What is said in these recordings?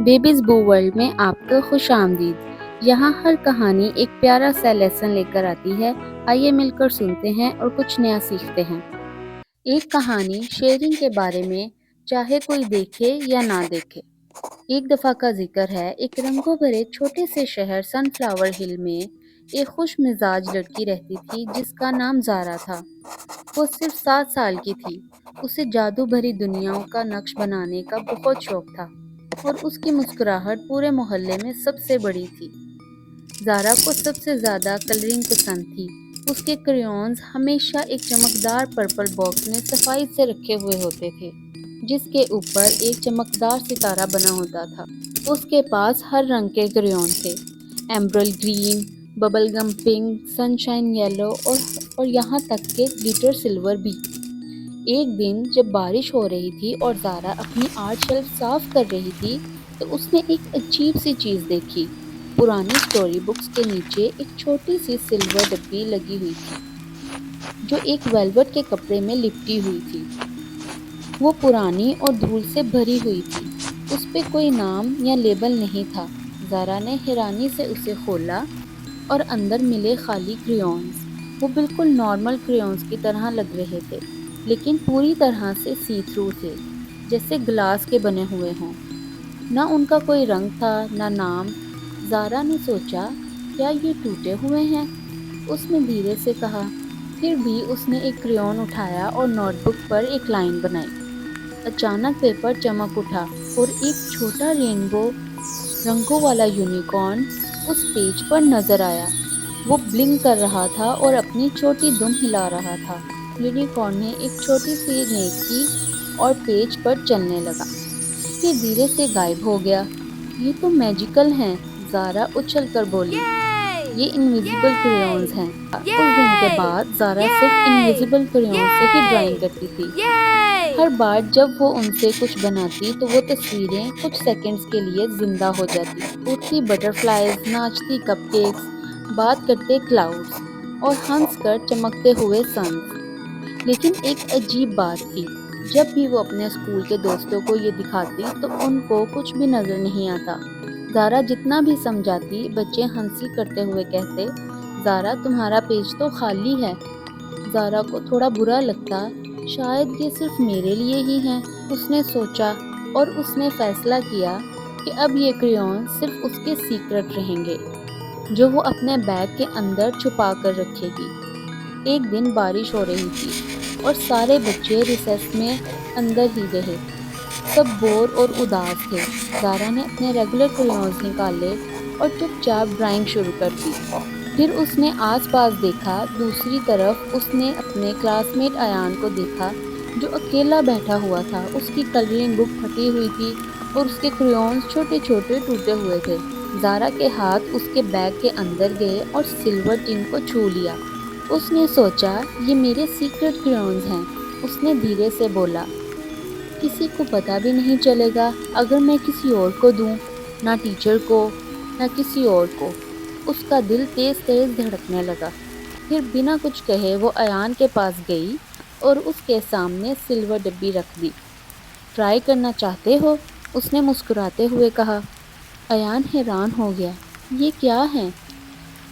Babies बू world में आपका खुश आमदीद। यहाँ हर कहानी एक प्यारा सा लेसन लेकर आती है। आइए मिलकर सुनते हैं और कुछ नया सीखते हैं। एक कहानी शेयरिंग के बारे में, चाहे कोई देखे या ना देखे। एक दफ़ा का जिक्र है, एक रंगों भरे छोटे से शहर सनफ्लावर हिल में एक खुश मिजाज लड़की रहती थी जिसका नाम ज़ारा था। वो सिर्फ 7 साल की थी। उसे जादू भरी दुनियाओं का नक्श बनाने का बहुत शौक था और उसकी मुस्कुराहट पूरे मोहल्ले में सबसे बड़ी थी। ज़ारा को सबसे ज़्यादा कलरिंग पसंद थी। उसके क्रेयॉन्स हमेशा एक चमकदार पर्पल बॉक्स में सफाई से रखे हुए होते थे, जिसके ऊपर एक चमकदार सितारा बना होता था। उसके पास हर रंग के क्रेयॉन थे, emerald green, bubblegum pink, sunshine yellow और यहाँ तक के ग्लिटर सिल्वर भी। एक दिन जब बारिश हो रही थी और ज़ारा अपनी आर्ट शेल्फ साफ कर रही थी, तो उसने एक अजीब सी चीज़ देखी। पुरानी स्टोरी बुक्स के नीचे एक छोटी सी सिल्वर डब्बी लगी हुई थी, जो एक वेलवेट के कपड़े में लिपटी हुई थी। वो पुरानी और धूल से भरी हुई थी। उस पे कोई नाम या लेबल नहीं था। ज़ारा ने हैरानी से उसे खोला और अंदर मिले खाली क्रेयॉन्स। वो बिल्कुल नॉर्मल क्रेयॉन्स की तरह लग रहे थे, लेकिन पूरी तरह से सी थ्रू थे, जैसे ग्लास के बने हुए हों। ना उनका कोई रंग था, ना नाम। ज़ारा ने सोचा, क्या ये टूटे हुए हैं? उसने धीरे से कहा। फिर भी उसने एक क्रेयॉन उठाया और नोटबुक पर एक लाइन बनाई। अचानक पेपर चमक उठा और एक छोटा रेनबो रंगों वाला यूनिकॉर्न उस पेज पर नजर आया। वो ब्लिंक कर रहा था और अपनी छोटी दुम हिला रहा था। यूनिकॉर्न ने एक छोटी सी नेक की और पेज पर चलने लगा, फिर धीरे से गायब हो गया। ये तो मैजिकल हैं, ज़ारा उछल कर बोली। ये इनविजिबल क्रेयॉन्स हैं। उस दिन के बाद ज़ारा सिर्फ इनविजिबल क्रेयॉन्स से ही ड्राइंग करती थी। हर बार जब वो उनसे कुछ बनाती तो वो तस्वीरें कुछ सेकंड्स के लिए जिंदा हो जाती। उड़ती बटरफ्लाइज, नाचती कपकेक्स, बात करते क्लाउड्स और हंस कर चमकते हुए सन्स। लेकिन एक अजीब बात थी, जब भी वो अपने स्कूल के दोस्तों को ये दिखाती तो उनको कुछ भी नजर नहीं आता। ज़ारा जितना भी समझाती, बच्चे हंसी करते हुए कहते, ज़ारा तुम्हारा पेज तो खाली है। ज़ारा को थोड़ा बुरा लगता, शायद ये सिर्फ मेरे लिए ही हैं। उसने सोचा और उसने फैसला किया कि अब ये क्रेयॉन सिर्फ उसके सीक्रेट रहेंगे, जो वो अपने बैग के अंदर छुपा कर रखेगी। एक दिन बारिश हो रही थी और सारे बच्चे रिसेस में अंदर ही रहे। सब बोर और उदास थे। ज़ारा ने अपने रेगुलर क्रेयॉन्स निकाले और चुपचाप ड्राइंग शुरू कर दी। फिर उसने आसपास देखा। दूसरी तरफ उसने अपने क्लासमेट अयान को देखा, जो अकेला बैठा हुआ था। उसकी कलरिंग बुक फटी हुई थी और उसके क्रेयॉन्स छोटे छोटे टूटे हुए थे। ज़ारा के हाथ उसके बैग के अंदर गए और सिल्वर टिन को छू लिया। उसने सोचा, ये मेरे सीक्रेट क्रेयॉन्स हैं। उसने धीरे से बोला, किसी को पता भी नहीं चलेगा अगर मैं किसी और को दूं, ना टीचर को, ना किसी और को। उसका दिल तेज तेज धड़कने लगा। फिर बिना कुछ कहे वो अयान के पास गई और उसके सामने सिल्वर डब्बी रख दी। ट्राई करना चाहते हो? उसने मुस्कुराते हुए कहा। अयान हैरान हो गया। ये क्या है?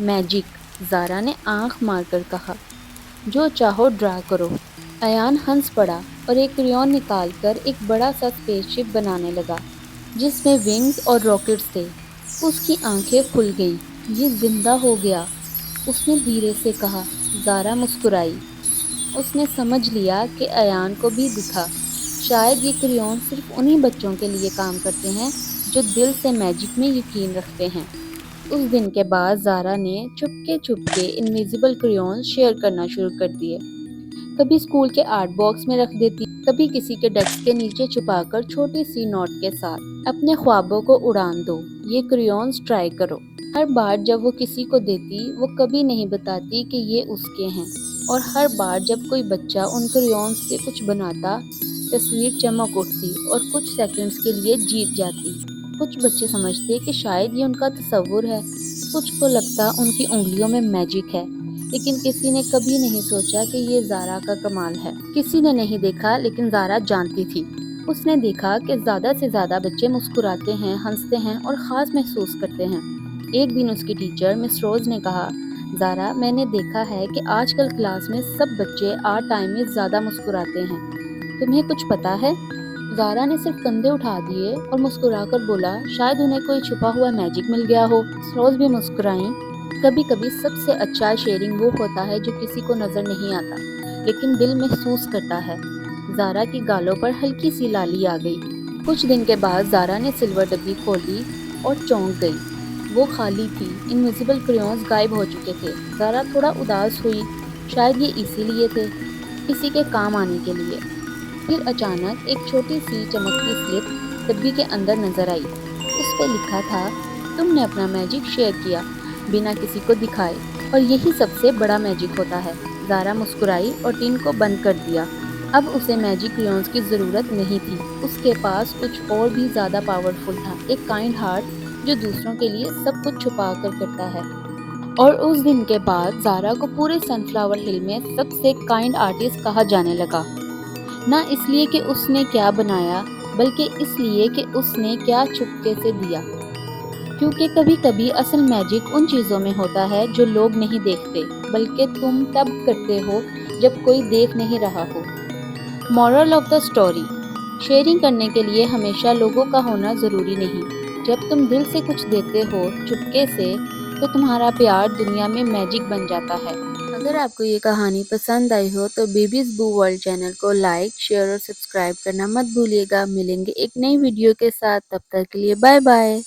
मैजिक, ज़ारा ने आंख मारकर कहा। जो चाहो ड्रा करो। अयान हंस पड़ा और एक क्रेयॉन निकालकर एक बड़ा सा स्पेसशिप बनाने लगा, जिसमें विंग्स और रॉकेट्स थे। उसकी आंखें खुल गई। ये जिंदा हो गया, उसने धीरे से कहा। ज़ारा मुस्कुराई। उसने समझ लिया कि अयान को भी दिखा। शायद ये क्रेयॉन सिर्फ उन्हीं बच्चों के लिए काम करते हैं जो दिल से मैजिक में यकीन रखते हैं। उस दिन के बाद ज़ारा ने Chupke Chupke invisible crayon share करना शुरू कर दिए। कभी स्कूल के आर्ट बॉक्स में रख देती, कभी किसी के डेस्क के नीचे छुपाकर छोटी सी नोट के साथ। अपने ख्वाबों को उड़ान दो, ये क्रेयॉन्स ट्राई करो। हर बार जब वो किसी को देती, वो कभी नहीं बताती कि ये उसके हैं। और हर बार जब कोई बच्चा उन क्रेयॉन्स से कुछ बनाता, तस्वीर चमक उठती और कुछ सेकंड्स के लिए जीत जाती। कुछ बच्चे समझते कि शायद ये उनका तस्वुर है, कुछ को लगता उनकी उंगलियों में मैजिक है, लेकिन किसी ने कभी नहीं सोचा कि ये ज़ारा का कमाल है। किसी ने नहीं देखा, लेकिन ज़ारा जानती थी। اس نے دیکھا کہ زیادہ سے زیادہ بچے مسکراتے ہیں، ہنستے ہیں اور خاص محسوس کرتے ہیں۔ ایک دن اس کی ٹیچر مس روز نے کہا، زارا، میں نے دیکھا ہے کہ آج کل کلاس میں سب بچے آرٹ ٹائم میں زیادہ مسکراتے ہیں، تمہیں کچھ پتا ہے؟ زارا نے صرف کندھے اٹھا دیے اور مسکرا کر بولا، شاید انہیں کوئی چھپا ہوا میجک مل گیا ہو۔ مس روز بھی مسکرائیں۔ کبھی کبھی سب سے اچھا شیئرنگ وہ ہوتا ہے جو کسی کو نظر نہیں آتا لیکن دل محسوس کرتا ہے۔ زارا کی گالوں پر ہلکی سی لالی آ گئی۔ کچھ دن کے بعد زارا نے سلور ڈبی کھولی اور چونک گئی۔ وہ خالی تھی، انویزیبل کریونز غائب ہو چکے تھے۔ زارا تھوڑا اداس ہوئی، شاید یہ اسی لیے تھے، کسی کے کام آنے کے لیے۔ پھر اچانک ایک چھوٹی سی چمکتی سلپ ڈبی کے اندر نظر آئی۔ اس پہ لکھا تھا، تم نے اپنا میجک شیئر کیا بنا کسی کو دکھائے، اور یہی سب سے بڑا میجک ہوتا ہے۔ زارا مسکرائی اور ٹین کو بند کر دیا۔ اب اسے میجک کریونز کی ضرورت نہیں تھی، اس کے پاس کچھ اور بھی زیادہ پاورفل تھا، ایک کائنڈ ہارٹ جو دوسروں کے لیے سب کچھ چھپا کر کرتا ہے۔ اور اس دن کے بعد زارا کو پورے سن فلاور ہل میں سب سے کائنڈ آرٹسٹ کہا جانے لگا، نہ اس لیے کہ اس نے کیا بنایا بلکہ اس لیے کہ اس نے کیا چھپکے سے دیا، کیونکہ کبھی کبھی اصل میجک ان چیزوں میں ہوتا ہے جو لوگ نہیں دیکھتے بلکہ تم تب کرتے ہو جب کوئی دیکھ نہیں رہا ہو۔ Moral of the story: sharing کرنے کے لیے ہمیشہ لوگوں کا ہونا ضروری نہیں۔ جب تم دل سے کچھ دیتے ہو چپکے سے تو تمہارا پیار دنیا میں میجک بن جاتا ہے۔ اگر آپ کو یہ کہانی پسند آئی ہو تو بیبیز بو ورلڈ چینل کو لائک، شیئر اور سبسکرائب کرنا مت بھولیے گا۔ ملیں گے ایک نئی ویڈیو کے ساتھ، تب تک کے لیے بائے بائے۔